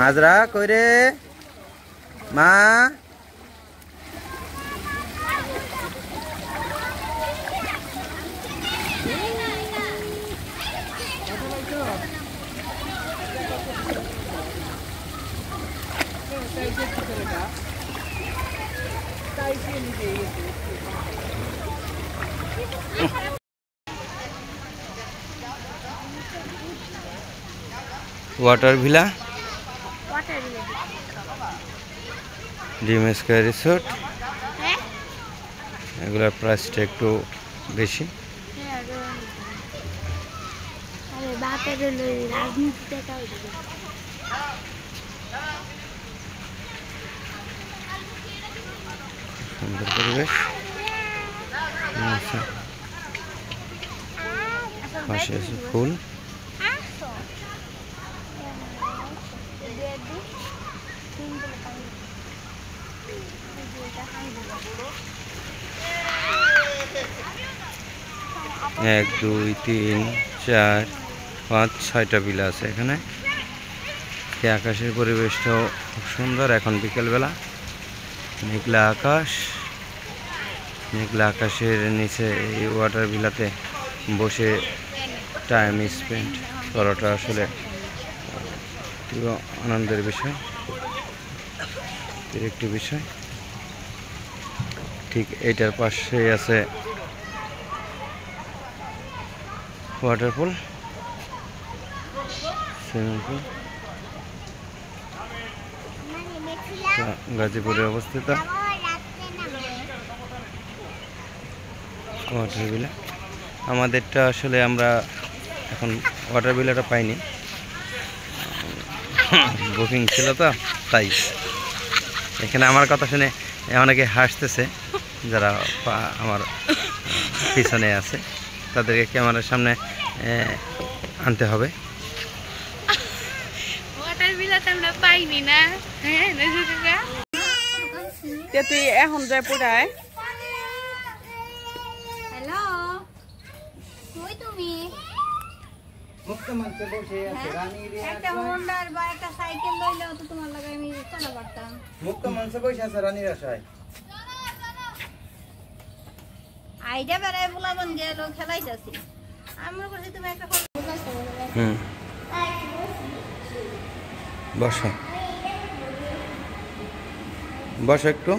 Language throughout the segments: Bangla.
হাজরা কইরে মা water villa dream square resort এগুলোর প্রাইসটা একটু বেশি। সুন্দর পরিবেশ, পাশে আছে ফুল। এক দুই তিন চার পাঁচ ছয়টা বিলা আছে এখানে। আকাশের পরিবেশটাও খুব সুন্দর। এখন বিকেলবেলা, মেঘলা আকাশ, মেঘলা আকাশের নিচে এই ওয়াটার ভিলাতে বসে টাইম স্পেন্ড করাটা আসলে আনন্দের বিষয়, একটি বিষয়। ঠিক এইটার পাশে আছে ওয়াটারপুল, সুইমিং পুল, গাজীপুরে অবস্থিত ওয়াটার ভিলা। আমাদেরটা আসলে আমরা এখন ওয়াটার ভিলাটা পাইনি, বুকিং ছিল তো তাই। এখানে আমার কথা শুনে অনেকে হাসতেছে, যারা আমার পিছনে আছে তাদেরকে ক্যামেরার সামনে আনতে হবে। ওয়াটার ভিলাতে আমরা পাইনি না। হ্যাঁ, তুই এখন যায় পড়ায়। হ্যালো, কই তুমি? মুক্তমঞ্চে বসে আছে রানী রিয়া। একটা হোন্ডার বা একটা সাইকেল লইলেও তো তোমার লাগে আমি চলা পারতাম। মুক্তমঞ্চে বসে আছে রানী রাশায়। আইডা বেড়ায় বুলাবন গেল খেলাইতেছি। আমি মনে করছি তুমি একটা বসো বসো একটু।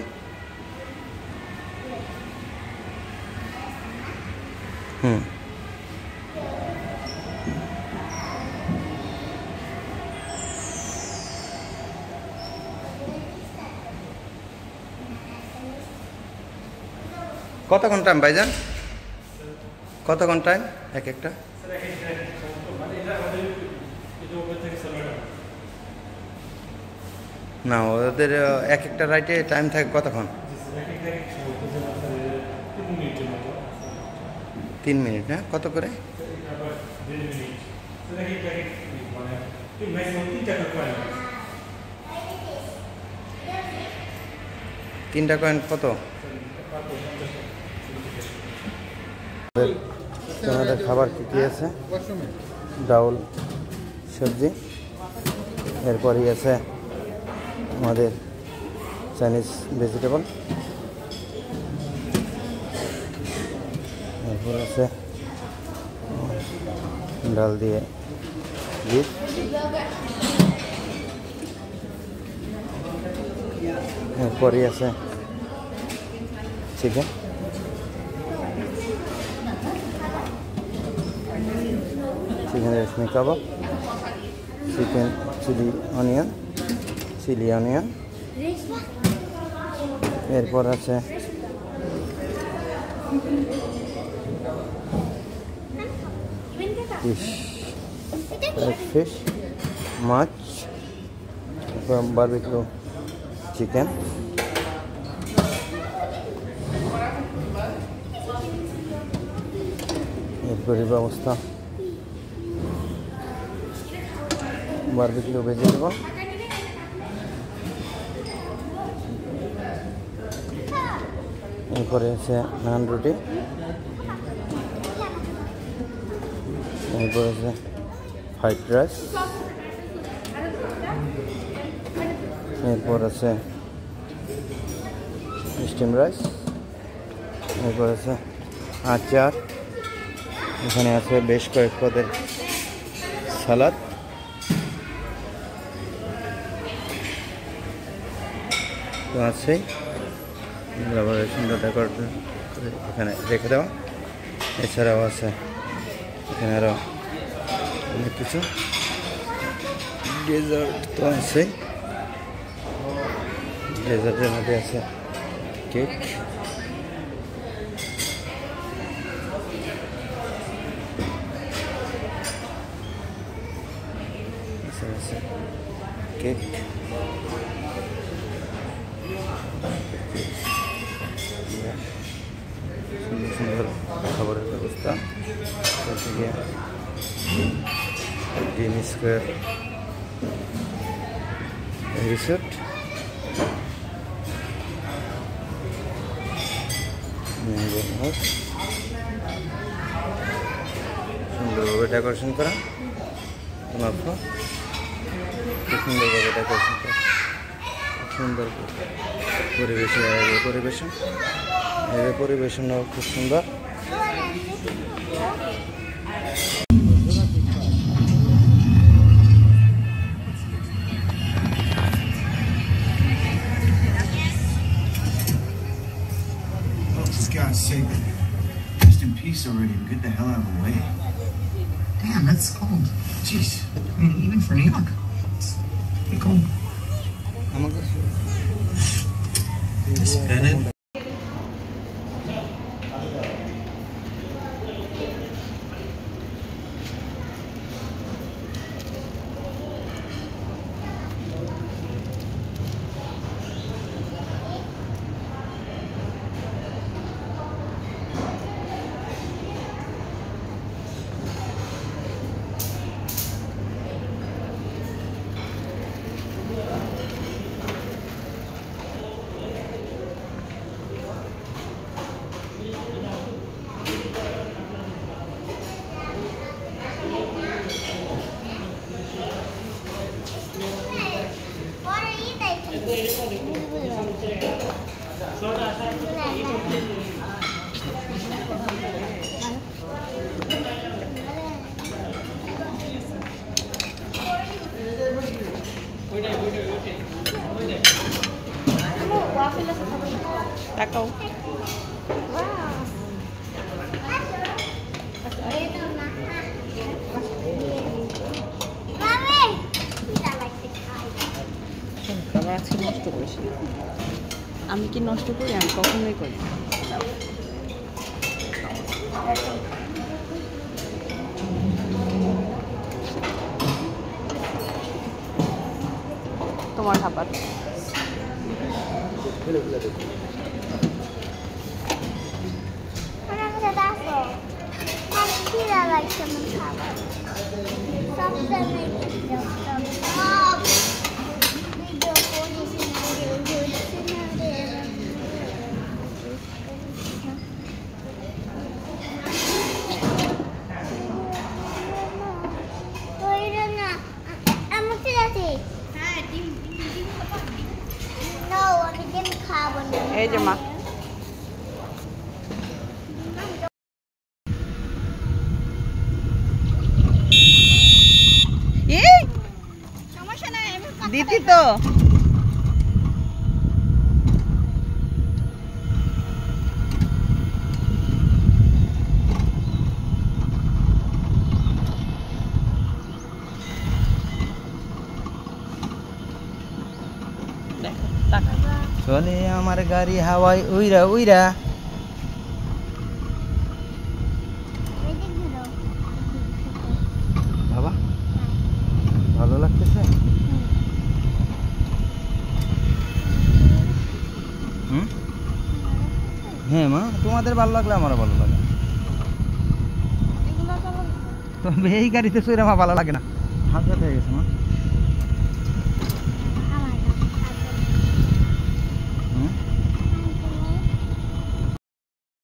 কতক্ষণ টাইম ভাইজান? কতক্ষণ টাইম এক একটা? না, ওদের এক একটা রাইটে টাইম থাকে কতক্ষণ? 3 মিনিট। না, কত করে? 3টা কয়েন কত? আমাদের খাবার কী কী আছে? ডাউল, সবজি, এরপরই আছে আমাদের চাইনিজ ভেজিটেবল, এরপর আছে ডাল দিয়ে বিফ, এরপরই আছে চিকেন, চিকেন রেশমি কাবাব, চিকেন চিলি অনিয়ন, এরপর আছে ফিশ, মাছ, বারবিকিউ চিকেন, এরপরই ব্যবস্থা বারবিকিউ ভেজিটেবল, এরপরে আছে নান রুটি, এরপর আছে ফ্রাইড রাইস, এরপর আছে স্টিম রাইস, এরপর আছে আচার, এখানে আছে বেশ কয়েক পদের সালাদ, তো আছে সুন্দর ডেকোরেট করে এখানে রেখে দেওয়া। এছাড়াও আছে এখানে আরও অনেক কিছু, ডেজার্ট তো আছে, ডেজার্টের মধ্যে আছে কেক, আছে কেক, সুন্দর সুন্দর খাবারের ব্যবস্থা, গ্রিন স্কোয়ার রিসোর্ট, সুন্দরভাবে ডেকোরেশন করা, খুব সুন্দরভাবে ডেকোরেশন করা, সুন্দর পরিবেশন পরিবেশনও খুব সুন্দর। God's sake, rest in peace already and get the hell out of the way. Damn, that's cold. Jeez, I mean, even for New York, it's pretty cold. Just pet it. Taco. খাবার আজকে নষ্ট করেছি, আমি কি নষ্ট করি? আমি কখনোই করি। তোমার খাবার এই যে মা দিতি তো চলে আমার গাড়ি হাওয়ায় উইরা উইরা। বাবা ভালো লাগতেছে? হ্যাঁ মা, তোমাদের ভালো লাগলে আমারও ভালো লাগে। তবে এই গাড়িতে চড়ে আমার ভালো লাগে না, হাত ব্যথা হয়ে গেছে মা।